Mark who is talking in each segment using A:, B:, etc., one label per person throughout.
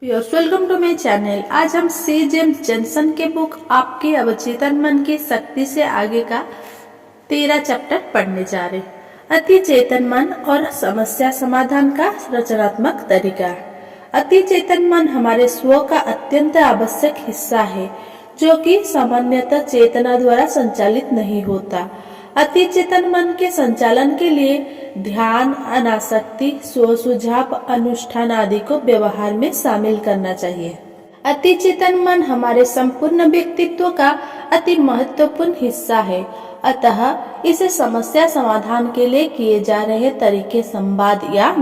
A: Viewers, welcome to my channel. आज हम C James Johnson के बुक आपके अवचेतन मन की शक्ति से आगे का 13 चैप्टर पढ़ने जा रहे। अति चेतन मन और समस्या समाधान का रचनात्मक तरीका। अति चेतन मन हमारे स्व का अत्यंत आवश्यक हिस्सा है, जो कि सामान्यतः चेतना द्वारा संचालित नहीं होता। अति चेतन मन के संचालन के लिए ध्यान, अनासक्ति, स्व सुझाव, अनुष्ठान आदि को व्यवहार में शामिल करना चाहिए। अति चेतन मन हमारे संपूर्ण व्यक्तित्व का अति महत्वपूर्ण हिस्सा है, अतः इसे समस्या समाधान के लिए किए जा रहे तरीके, संवाद या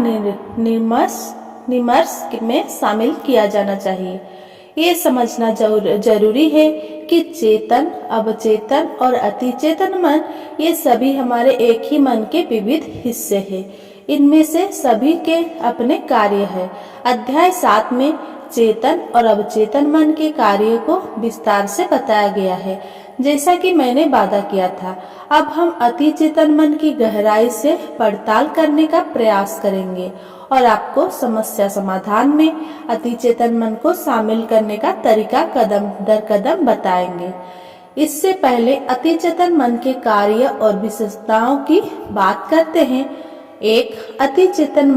A: निमर्श में शामिल किया जाना चाहिए। ये समझना जरूरी है कि चेतन, अवचेतन और अति चेतन मन ये सभी हमारे एक ही मन के विविध हिस्से हैं। इनमें से सभी के अपने कार्य है। अध्याय 7 में चेतन और अवचेतन मन के कार्य को विस्तार से बताया गया है, जैसा कि मैंने वादा किया था। अब हम अति चेतन मन की गहराई से पड़ताल करने का प्रयास करेंगे और आपको समस्या समाधान में अति चेतन मन को शामिल करने का तरीका कदम दर कदम बताएंगे। इससे पहले अति चेतन मन के कार्य और विशेषताओं की बात करते हैं। एक, अति चेतन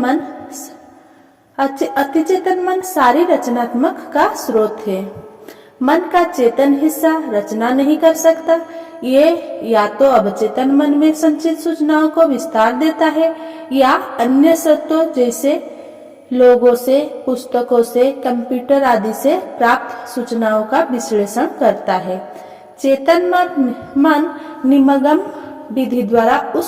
A: मन सारी रचनात्मक का स्रोत है। मन का चेतन हिस्सा रचना नहीं कर सकता। ये या तो अवचेतन मन में संचित सूचनाओं को विस्तार देता है या अन्य स्रोतों जैसे लोगों से, पुस्तकों से, कंप्यूटर आदि से प्राप्त सूचनाओं का विश्लेषण करता है। चेतन मन निमग्न विधि द्वारा उस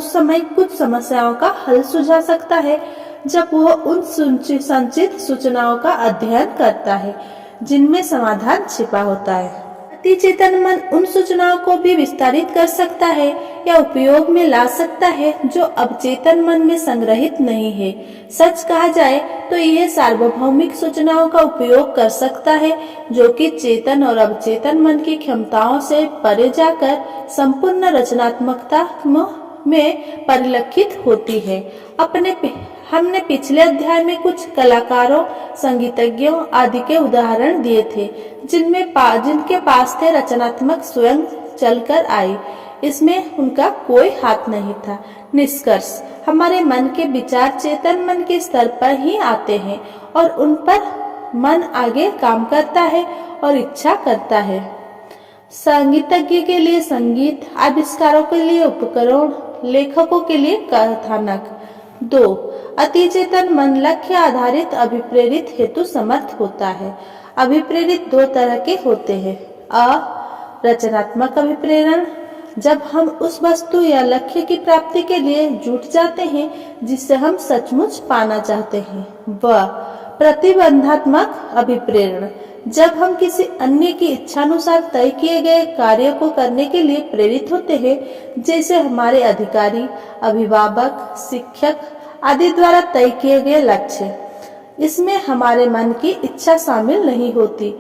A: समय कुछ समस्याओं का हल सुझा सकता है जब वह उन संचित सूचनाओं का अध्ययन करता है जिनमें समाधान छिपा होता है। अति चेतन मन उन सूचनाओं को भी विस्तारित कर सकता है या उपयोग में ला सकता है जो अवचेतन मन में संग्रहित नहीं है। सच कहा जाए तो यह सार्वभौमिक सूचनाओं का उपयोग कर सकता है जो कि चेतन और अवचेतन मन की क्षमताओं से परे जाकर संपूर्ण रचनात्मकता में परिलक्षित होती है। हमने पिछले अध्याय में कुछ कलाकारों, संगीतज्ञों आदि के उदाहरण दिए थे जिनके पास थे रचनात्मक स्वयं चलकर आई। इसमें उनका कोई हाथ नहीं था। निष्कर्ष, हमारे मन के विचार चेतन मन के स्तर पर ही आते हैं और उन पर मन आगे काम करता है और इच्छा करता है। संगीतज्ञ के लिए संगीत, आविष्कारों के लिए उपकरण, लेखकों के लिए कथानक। 2, अति चेतन मन लक्ष्य आधारित अभिप्रेरित हेतु समर्थ होता है। अभिप्रेरित 2 तरह के होते हैं। रचनात्मक अभिप्रेरण, जब हम उस वस्तु या लक्ष्य की प्राप्ति के लिए जुट जाते हैं जिसे हम सचमुच पाना चाहते हैं। प्रतिबंधात्मक अभिप्रेरण, जब हम किसी अन्य की इच्छानुसार तय किए गए कार्य को करने के लिए प्रेरित होते हैं, जैसे हमारे अधिकारी, अभिभावक, शिक्षक आदि द्वारा तय किए गए लक्ष्य। इसमें हमारे मन की इच्छा शामिल नहीं होती,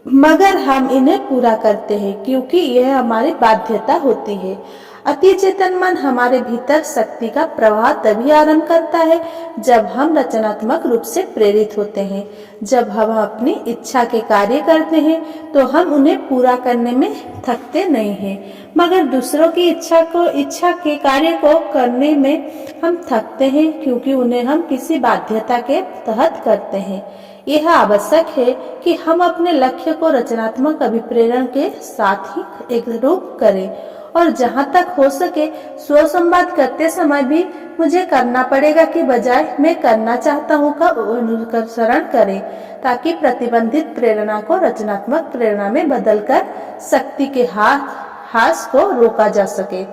A: मगर हम इन्हें पूरा करते हैं क्योंकि यह हमारी बाध्यता होती है। अति चेतन मन हमारे भीतर शक्ति का प्रवाह तभी आरंभ करता है जब हम रचनात्मक रूप से प्रेरित होते हैं। जब हम अपनी इच्छा के कार्य करते हैं तो हम उन्हें पूरा करने में थकते नहीं हैं, मगर दूसरों की इच्छा के कार्य को करने में हम थकते हैं क्योंकि उन्हें हम किसी बाध्यता के तहत करते हैं। यह आवश्यक है कि हम अपने लक्ष्य को रचनात्मक अभिप्रेरण के साथ ही एकरूप करें और जहाँ तक हो सके स्व संवाद करते समय भी मुझे करना पड़ेगा कि बजाय मैं करना चाहता हूँ का अनुसरण करें, ताकि प्रतिबंधित प्रेरणा को रचनात्मक प्रेरणा में बदलकर शक्ति के ह्रास को रोका जा सके।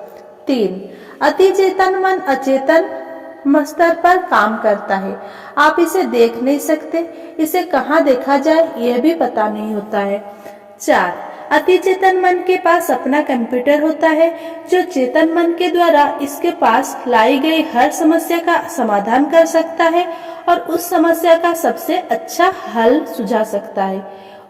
A: 3, अति चेतन मन अचेतन स्तर पर काम करता है। आप इसे देख नहीं सकते, इसे कहाँ देखा जाए यह भी पता नहीं होता है। 4, अति चेतन मन के पास अपना कंप्यूटर होता है जो चेतन मन के द्वारा इसके पास लाई गई हर समस्या का समाधान कर सकता है और उस समस्या का सबसे अच्छा हल सुझा सकता है।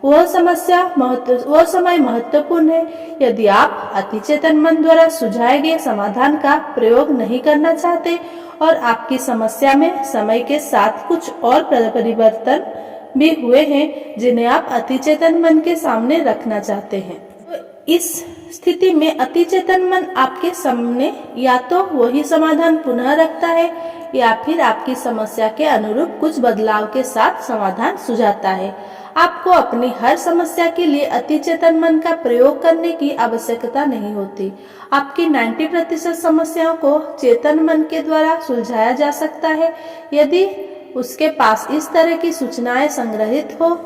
A: वह समय महत्वपूर्ण है। यदि आप अति चेतन मन द्वारा सुझाए गए समाधान का प्रयोग नहीं करना चाहते और आपकी समस्या में समय के साथ कुछ और परिवर्तन भी हुए हैं जिन्हें आप अति चेतन मन के सामने रखना चाहते हैं। तो इस स्थिति में अति चेतन मन आपके सामने या तो वही समाधान पुनः रखता है या फिर आपकी समस्या के अनुरूप कुछ बदलाव के साथ समाधान सुझाता है। आपको अपनी हर समस्या के लिए अति चेतन मन का प्रयोग करने की आवश्यकता नहीं होती। आपकी 90% समस्याओं को चेतन मन के द्वारा सुलझाया जा सकता है यदि उसके पास इस तरह की सूचनाएं संग्रहित हो।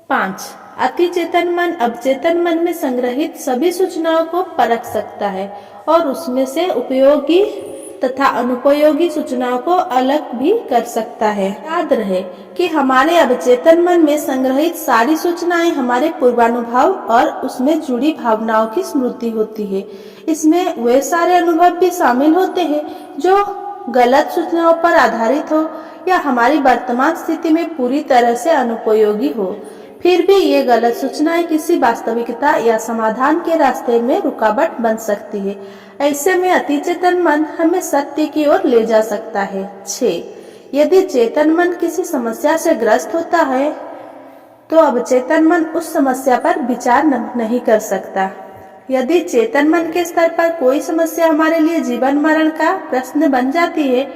A: 5. अति चेतन मन अवचेतन मन में संग्रहित सभी सूचनाओं को परख सकता है और उसमें से उपयोगी तथा अनुपयोगी सूचनाओं को अलग भी कर सकता है। याद रहे कि हमारे अवचेतन मन में संग्रहित सारी सूचनाएं हमारे पूर्वानुभव और उसमें जुड़ी भावनाओं की स्मृति होती है। इसमें वे सारे अनुभव भी शामिल होते हैं जो गलत सूचनाओं पर आधारित हो या हमारी वर्तमान स्थिति में पूरी तरह से अनुपयोगी हो। फिर भी ये गलत सूचनाएं किसी वास्तविकता या समाधान के रास्ते में रुकावट बन सकती है। ऐसे में अति चेतन मन हमें सत्य की ओर ले जा सकता है। 6. यदि चेतन मन किसी समस्या से ग्रस्त होता है तो अवचेतन मन उस समस्या पर विचार नहीं कर सकता। यदि चेतन मन के स्तर पर कोई समस्या हमारे लिए जीवन मरण का प्रश्न बन जाती है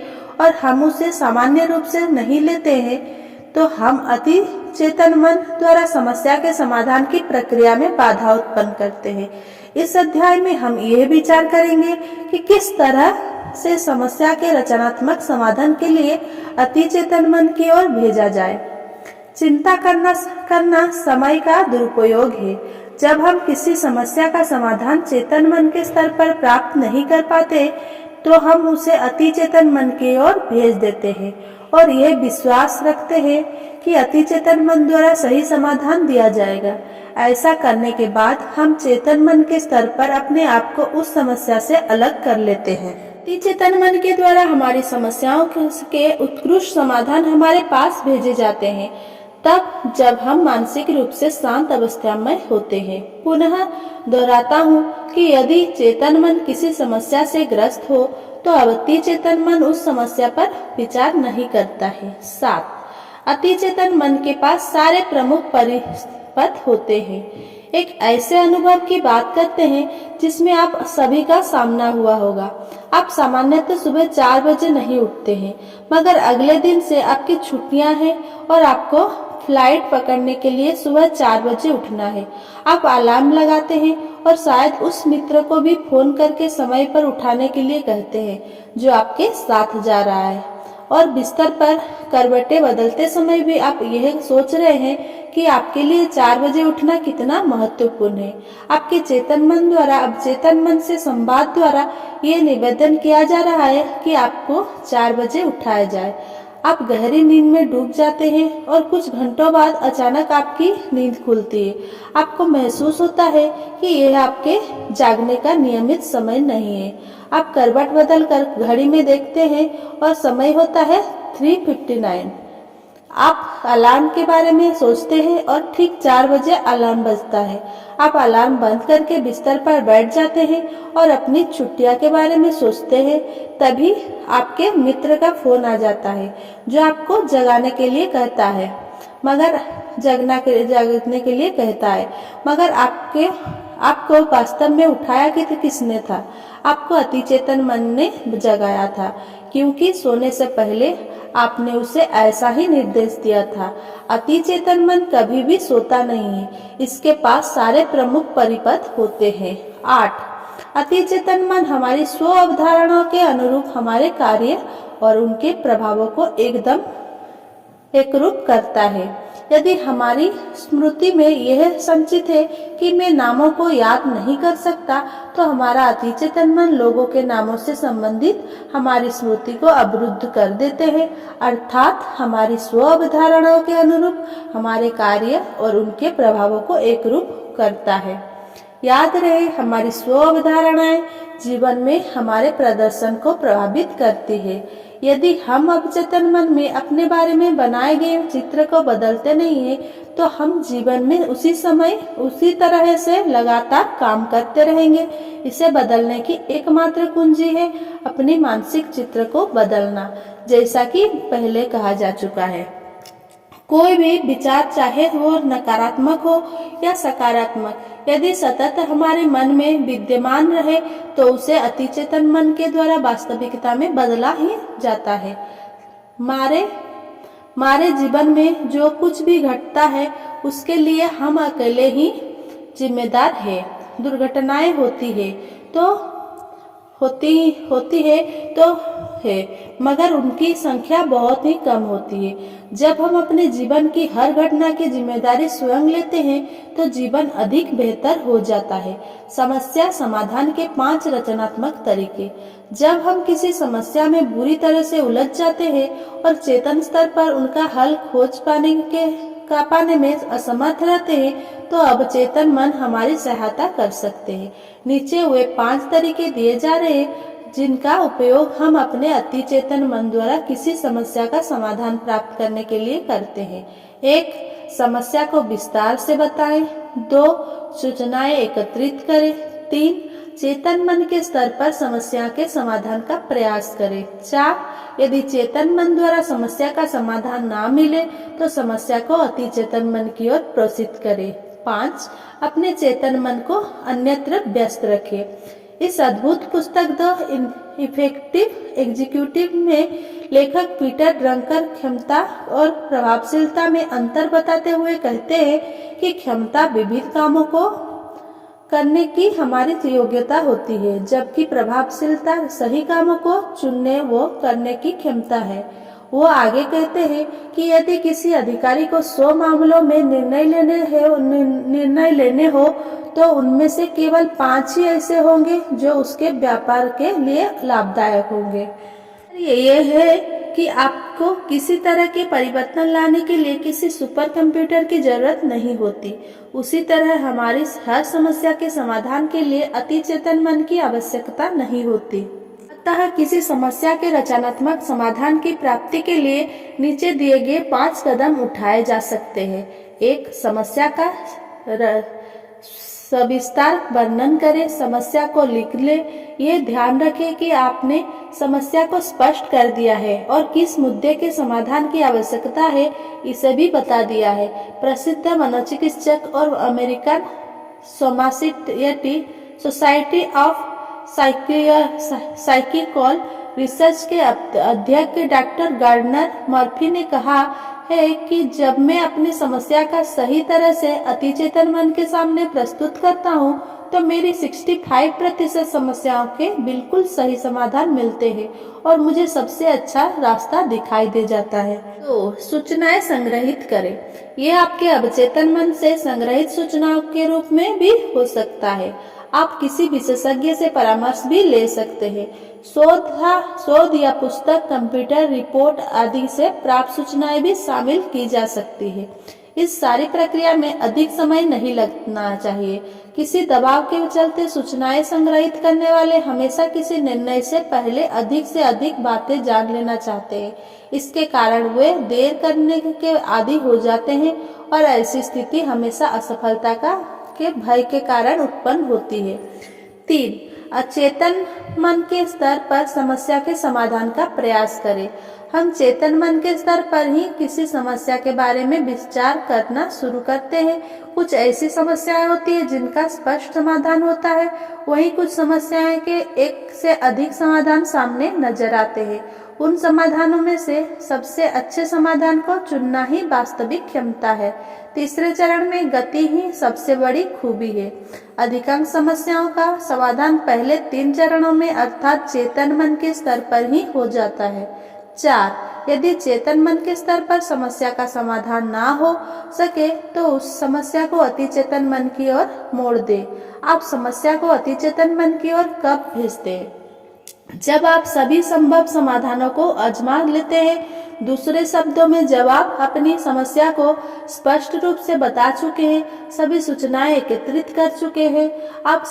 A: और हम उसे सामान्य रूप से नहीं लेते हैं तो हम अति चेतन मन द्वारा समस्या के समाधान की प्रक्रिया में बाधा उत्पन्न करते हैं। इस अध्याय में हम यह विचार करेंगे कि किस तरह से समस्या के रचनात्मक समाधान के लिए अति चेतन मन की ओर भेजा जाए। चिंता करना समय का दुरुपयोग है। जब हम किसी समस्या का समाधान चेतन मन के स्तर पर प्राप्त नहीं कर पाते तो हम उसे अति चेतन मन की ओर भेज देते हैं और यह विश्वास रखते हैं कि अति चेतन मन द्वारा सही समाधान दिया जाएगा। ऐसा करने के बाद हम चेतन मन के स्तर पर अपने आप को उस समस्या से अलग कर लेते हैं। अति चेतन मन के द्वारा हमारी समस्याओं के उत्कृष्ट समाधान हमारे पास भेजे जाते हैं तब जब हम मानसिक रूप से शांत अवस्था में होते हैं। पुनः दोहराता हूँ कि यदि चेतन मन किसी समस्या से ग्रस्त हो तो अति चेतन मन उस समस्या पर विचार नहीं करता है। 7. अति चेतन मन के पास सारे प्रमुख परिपथ होते हैं। एक ऐसे अनुभव की बात करते हैं जिसमें आप सभी का सामना हुआ होगा। आप सामान्यतः सुबह 4 बजे नहीं उठते हैं मगर अगले दिन से आपकी छुट्टियां हैं और आपको फ्लाइट पकड़ने के लिए सुबह 4 बजे उठना है। आप अलार्म लगाते हैं और शायद उस मित्र को भी फोन करके समय पर उठाने के लिए कहते हैं जो आपके साथ जा रहा है और बिस्तर पर करवटें बदलते समय भी आप यह सोच रहे हैं कि आपके लिए 4 बजे उठना कितना महत्वपूर्ण है। आपके चेतन मन द्वारा अवचेतन मन से संवाद द्वारा ये निवेदन किया जा रहा है कि आपको 4 बजे उठाया जाए। आप गहरी नींद में डूब जाते हैं और कुछ घंटों बाद अचानक आपकी नींद खुलती है। आपको महसूस होता है कि यह आपके जागने का नियमित समय नहीं है। आप करवट बदलकर घड़ी में देखते हैं और समय होता है 3:59। आप अलार्म के बारे में सोचते हैं और ठीक 4 बजे अलार्म बजता है। आप अलार्म बंद करके बिस्तर पर बैठ जाते हैं और अपनी छुट्टियां के बारे में सोचते हैं। तभी आपके मित्र का फोन आ जाता है जो आपको जगाने के लिए कहता है मगर आपको वास्तव में उठाया किसने था? आपको अति चेतन मन ने जगाया था क्योंकि सोने से पहले आपने उसे ऐसा ही निर्देश दिया था। अति चेतन मन कभी भी सोता नहीं है। इसके पास सारे प्रमुख परिपथ होते हैं। 8. अति चेतन मन हमारी स्व अवधारणाओं के अनुरूप हमारे कार्य और उनके प्रभावों को एकदम एकरूप करता है। यदि हमारी स्मृति में यह संचित है कि मैं नामों को याद नहीं कर सकता तो हमारा अति चेतन मन लोगों के नामों से संबंधित हमारी स्मृति को अवरुद्ध कर देते हैं, अर्थात हमारी स्व अवधारणाओं के अनुरूप हमारे कार्य और उनके प्रभावों को एकरूप करता है। याद रहे, हमारी स्व अवधारणाएं जीवन में हमारे प्रदर्शन को प्रभावित करती है। यदि हम अवचेतन मन में अपने बारे में बनाए गए चित्र को बदलते नहीं है तो हम जीवन में उसी तरह से लगातार काम करते रहेंगे। इसे बदलने की एकमात्र कुंजी है अपने मानसिक चित्र को बदलना, जैसा कि पहले कहा जा चुका है। कोई भी विचार चाहे वो नकारात्मक हो या सकारात्मक, यदि सतत हमारे मन में विद्यमान रहे तो उसे अतिचेतन मन के द्वारा वास्तविकता में बदला ही जाता है। हमारे जीवन में जो कुछ भी घटता है उसके लिए हम अकेले ही जिम्मेदार है। दुर्घटनाएं होती है तो है, मगर उनकी संख्या बहुत ही कम होती है। जब हम अपने जीवन की हर घटना की जिम्मेदारी स्वयं लेते हैं तो जीवन अधिक बेहतर हो जाता है। समस्या समाधान के 5 रचनात्मक तरीके। जब हम किसी समस्या में बुरी तरह से उलझ जाते हैं और चेतन स्तर पर उनका हल खोज पाने में असमर्थ रहते हैं तो अवचेतन मन हमारी सहायता कर सकते हैं। नीचे वे 5 तरीके दिए जा रहे हैं जिनका उपयोग हम अपने अतिचेतन मन द्वारा किसी समस्या का समाधान प्राप्त करने के लिए करते हैं। 1. समस्या को विस्तार से बताएं। 2. सूचनाएं एकत्रित करें। 3. चेतन मन के स्तर पर समस्या के समाधान का प्रयास करें। 4. यदि चेतन मन द्वारा समस्या का समाधान ना मिले तो समस्या को अतिचेतन मन की ओर प्रेषित करें। 5. अपने चेतन मन को अन्यत्र व्यस्त रखें। इस अद्भुत पुस्तक द इफेक्टिव एग्जीक्यूटिव में लेखक पीटर ड्रंकर क्षमता और प्रभावशीलता में अंतर बताते हुए कहते हैं कि क्षमता विविध कामों को करने की हमारी योग्यता होती है, जबकि प्रभावशीलता सही कामों को चुनने व करने की क्षमता है। वो आगे कहते हैं कि यदि किसी अधिकारी को 100 मामलों में निर्णय लेने हो तो उनमें से केवल 5 ही ऐसे होंगे जो उसके व्यापार के लिए लाभदायक होंगे। ये है कि आपको किसी तरह के परिवर्तन लाने के लिए किसी सुपर कंप्यूटर की जरूरत नहीं होती। उसी तरह हमारी हर समस्या के समाधान के लिए अतिचेतन मन की आवश्यकता नहीं होती। अतः किसी समस्या के रचनात्मक समाधान की प्राप्ति के लिए नीचे दिए गए 5 कदम उठाए जा सकते हैं। 1. समस्या का सविस्तार वर्णन करें। समस्या को लिख ले। ये ध्यान रखें कि आपने समस्या को स्पष्ट कर दिया है और किस मुद्दे के समाधान की आवश्यकता है इसे भी बता दिया है। प्रसिद्ध मनोचिकित्सक और American society of psychical research के अध्यक्ष डॉक्टर गार्डनर मर्फी ने कहा है कि जब मैं अपनी समस्या का सही तरह से अतिचेतन मन के सामने प्रस्तुत करता हूँ तो मेरी 65% समस्याओं के बिल्कुल सही समाधान मिलते हैं और मुझे सबसे अच्छा रास्ता दिखाई दे जाता है। तो सूचनाएं संग्रहित करें। ये आपके अवचेतन मन से संग्रहित सूचनाओं के रूप में भी हो सकता है। आप किसी विशेषज्ञ से परामर्श भी ले सकते हैं। शोध या पुस्तक, कंप्यूटर रिपोर्ट आदि से प्राप्त सूचनाएं भी शामिल की जा सकती है। इस सारी प्रक्रिया में अधिक समय नहीं लगना चाहिए। किसी दबाव के चलते सूचनाएं संग्रहित करने वाले हमेशा किसी निर्णय से पहले अधिक से अधिक बातें जान लेना चाहते हैं। इसके कारण वे देर करने के आदी हो जाते हैं और ऐसी स्थिति हमेशा असफलता के भय के कारण उत्पन्न होती है। 3. अचेतन मन के स्तर पर समस्या के समाधान का प्रयास करें। हम चेतन मन के स्तर पर ही किसी समस्या के बारे में विचार करना शुरू करते हैं। कुछ ऐसी समस्याएं होती है जिनका स्पष्ट समाधान होता है, वहीं कुछ समस्याएं के एक से अधिक समाधान सामने नजर आते हैं। उन समाधानों में से सबसे अच्छे समाधान को चुनना ही वास्तविक क्षमता है। तीसरे चरण में गति ही सबसे बड़ी खूबी है। अधिकांश समस्याओं का समाधान पहले 3 चरणों में अर्थात चेतन मन के स्तर पर ही हो जाता है। 4. यदि चेतन मन के स्तर पर समस्या का समाधान ना हो सके तो उस समस्या को अतिचेतन मन की ओर मोड़ दे। आप समस्या को अतिचेतन मन की ओर कब भेजते हैं? जब आप सभी संभव समाधानों को आजमा लेते हैं। दूसरे शब्दों में जब आप अपनी समस्या को स्पष्ट रूप से बता चुके हैं, सभी सूचनाएं एकत्रित कर चुके हैं, आप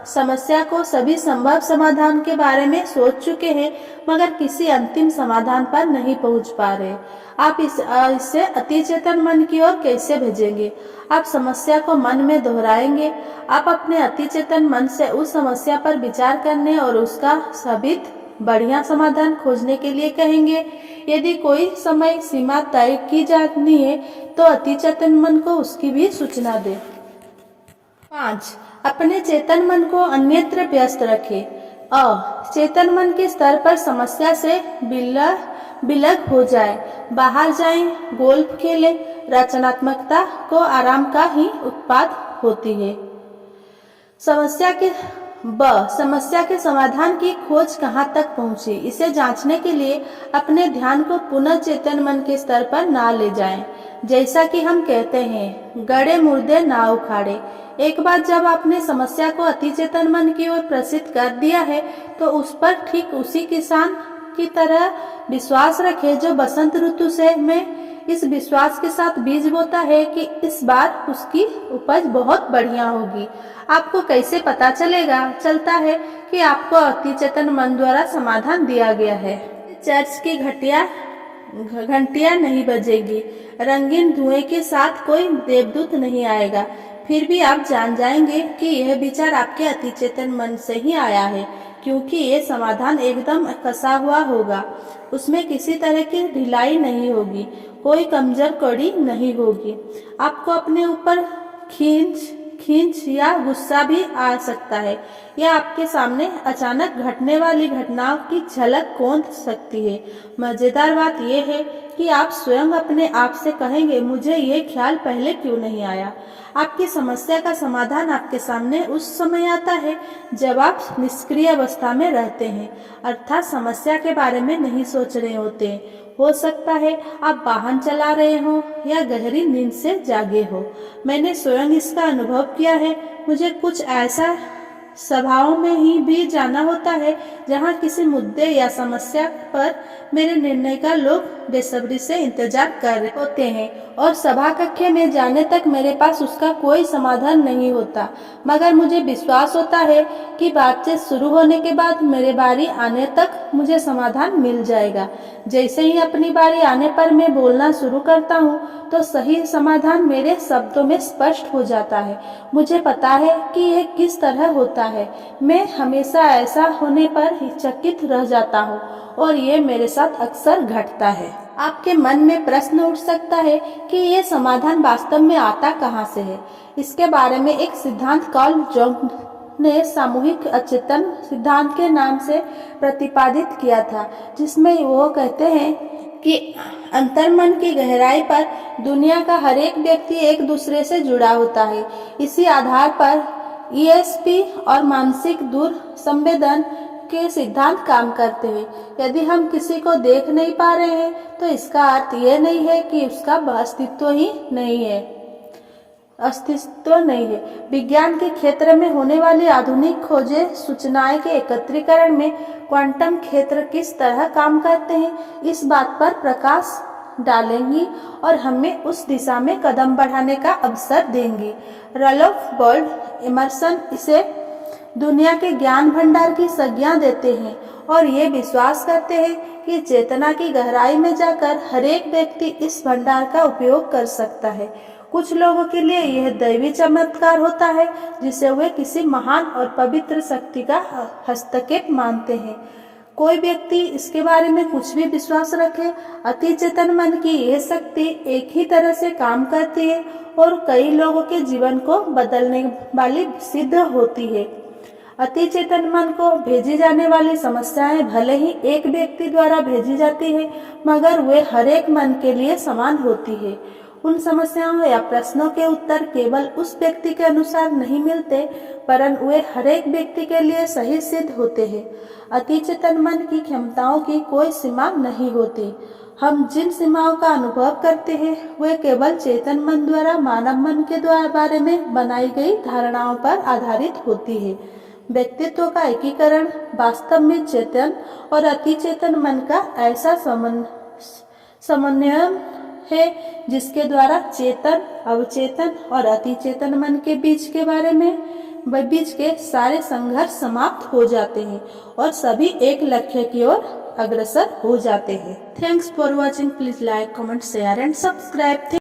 A: समस्या को सभी संभव समाधान के बारे में सोच चुके हैं मगर किसी अंतिम समाधान पर नहीं पहुंच पा रहे, आप इसे अतिचेतन मन की ओर कैसे भेजेंगे? आप समस्या को मन में दोहराएंगे। आप अपने अतिचेतन मन से उस समस्या पर विचार करने और उसका बढ़िया समाधान खोजने के लिए कहेंगे। यदि कोई समय सीमा तय की जानी है तो अति चेतन मन को उसकी भी सूचना दे। 5. अपने चेतन मन को अन्यत्र व्यस्त रखें। चेतन मन के स्तर पर समस्या से बिलग हो जाए, बाहर जाएं, गोल्फ खेलें। रचनात्मकता को आराम का ही उत्पाद होती है। समस्या के समाधान की खोज कहाँ तक पहुँची, इसे जांचने के लिए अपने ध्यान को पुनः चेतन मन के स्तर पर ना ले जाएं। जैसा कि हम कहते हैं, गड़े मुर्दे ना उखाड़े। एक बार जब आपने समस्या को अति चेतन मन की ओर प्रेषित कर दिया है तो उस पर ठीक उसी किसान की तरह विश्वास रखें जो बसंत ऋतु में इस विश्वास के साथ बीज बोता है कि इस बार उसकी उपज बहुत बढ़िया होगी। आपको कैसे पता चलता है कि आपको अति चेतन मन द्वारा समाधान दिया गया है। चर्च की घंटियां नहीं बजेगी, रंगीन धुएं के साथ कोई देवदूत नहीं आएगा, फिर भी आप जान जाएंगे कि यह विचार आपके अति चेतन मन से ही आया है, क्योंकि ये समाधान एकदम कसा हुआ होगा। उसमें किसी तरह की ढिलाई नहीं होगी, कोई कमजोर कड़ी नहीं होगी। आपको अपने ऊपर खींच या गुस्सा भी आ सकता है, या आपके सामने अचानक घटने वाली घटनाओं की झलक कौंध सकती है। मजेदार बात यह है कि आप स्वयं अपने आप से कहेंगे, मुझे ये ख्याल पहले क्यों नहीं आया। आपकी समस्या का समाधान आपके सामने उस समय आता है जब आप निष्क्रिय अवस्था में रहते हैं, अर्थात समस्या के बारे में नहीं सोच रहे होते। हो सकता है आप वाहन चला रहे हो या गहरी नींद से जागे हो। मैंने स्वयं इसका अनुभव किया है। मुझे कुछ ऐसा सभाओं में ही भी जाना होता है जहां किसी मुद्दे या समस्या पर मेरे निर्णय का लोग बेसब्री से इंतजार कर रहे होते हैं और सभा कक्ष में जाने तक मेरे पास उसका कोई समाधान नहीं होता, मगर मुझे विश्वास होता है कि बातचीत शुरू होने के बाद मेरे बारी आने तक मुझे समाधान मिल जाएगा। जैसे ही अपनी बारी आने पर मैं बोलना शुरू करता हूँ तो सही समाधान मेरे शब्दों में स्पष्ट हो जाता है। मुझे पता है कि यह किस तरह होता है। मैं हमेशा ऐसा होने पर चकित रह जाता हूँ और ये मेरे साथ अक्सर घटता है। आपके मन में प्रश्न उठ सकता है कि ये समाधान वास्तव में आता कहाँ से है। इसके बारे में एक सिद्धांत कार्ल जंग ने सामूहिक अचेतन सिद्धांत के नाम से प्रतिपादित किया था, जिसमें वो कहते हैं कि अंतर्मन की गहराई पर दुनिया का हर एक व्यक्ति एक दूसरे से जुड़ा होता है। इसी आधार पर ESP और मानसिक दूर संवेदन के सिद्धांत काम करते हैं। यदि हम किसी को देख नहीं पा रहे हैं तो इसका अर्थ यह नहीं है कि उसका अस्तित्व नहीं है। विज्ञान के क्षेत्र में होने वाली आधुनिक खोजें सूचनाएं के एकत्रीकरण में क्वांटम क्षेत्र किस तरह काम करते हैं, इस बात पर प्रकाश डालेंगी और हमें उस दिशा में कदम बढ़ाने का अवसर देंगी। रॉल्फ वॉल्डो एमर्सन इसे दुनिया के ज्ञान भंडार की संज्ञा देते हैं और ये विश्वास करते हैं कि चेतना की गहराई में जाकर हर एक व्यक्ति इस भंडार का उपयोग कर सकता है। कुछ लोगों के लिए यह दैवी चमत्कार होता है जिसे वे किसी महान और पवित्र शक्ति का हस्तक्षेप मानते हैं। कोई व्यक्ति इसके बारे में कुछ भी विश्वास रखे, अति चेतन मन की यह शक्ति एक ही तरह से काम करती है और कई लोगों के जीवन को बदलने वाली सिद्ध होती है। अति चेतन मन को भेजी जाने वाली समस्याएं भले ही एक व्यक्ति द्वारा भेजी जाती है, मगर वे हर एक मन के लिए समान होती है। उन समस्याओं या प्रश्नों के उत्तर केवल उस व्यक्ति के अनुसार नहीं मिलते, परंतु वे हर एक व्यक्ति के लिए सही सिद्ध होते हैं। अति चेतन मन की क्षमताओं की कोई सीमा नहीं होती। हम जिन सीमाओं का अनुभव करते हैं वे केवल चेतन मन द्वारा मानव मन के बारे में बनाई गई धारणाओं पर आधारित होती है। व्यक्तित्व का एकीकरण वास्तव में चेतन और अति चेतन मन का ऐसा समन्वय है जिसके द्वारा चेतन, अवचेतन और अति चेतन मन के बीच के सारे संघर्ष समाप्त हो जाते हैं और सभी एक लक्ष्य की ओर अग्रसर हो जाते हैं। Thanks for watching. Please like, comment, share and subscribe.